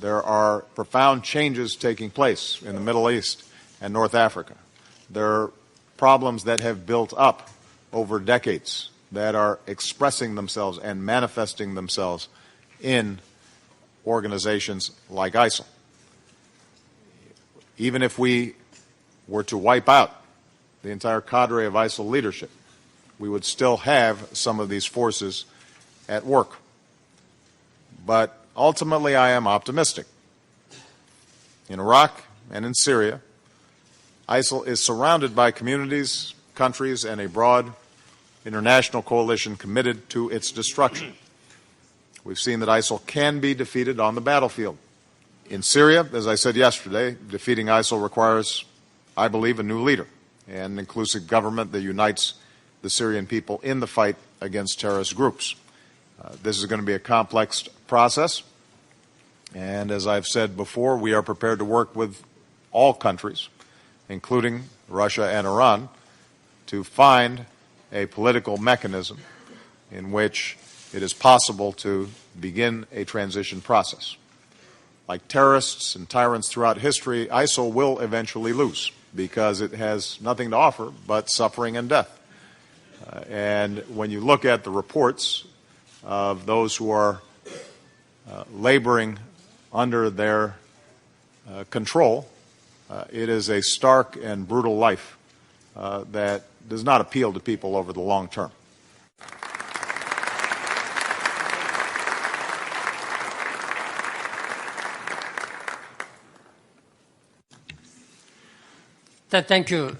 There are profound changes taking place in the Middle East and North Africa. There are problems that have built up over decades that are expressing themselves and manifesting themselves in organizations like ISIL. Even if we were to wipe out the entire cadre of ISIL leadership, we would still have some of these forces at work. But ultimately, I am optimistic. In Iraq and in Syria, ISIL is surrounded by communities, countries, and a broad international coalition committed to its destruction. We've seen that ISIL can be defeated on the battlefield. In Syria, as I said yesterday, defeating ISIL requires, I believe, a new leader and an inclusive government that unites the Syrian people in the fight against terrorist groups. This is going to be a complex process, and as I've said before, we are prepared to work with all countries, including Russia and Iran, to find a political mechanism in which it is possible to begin a transition process. Like terrorists and tyrants throughout history, ISIL will eventually lose because it has nothing to offer but suffering and death. And when you look at the reports of those who are laboring under their control, it is a stark and brutal life that does not appeal to people over the long term. Thank you.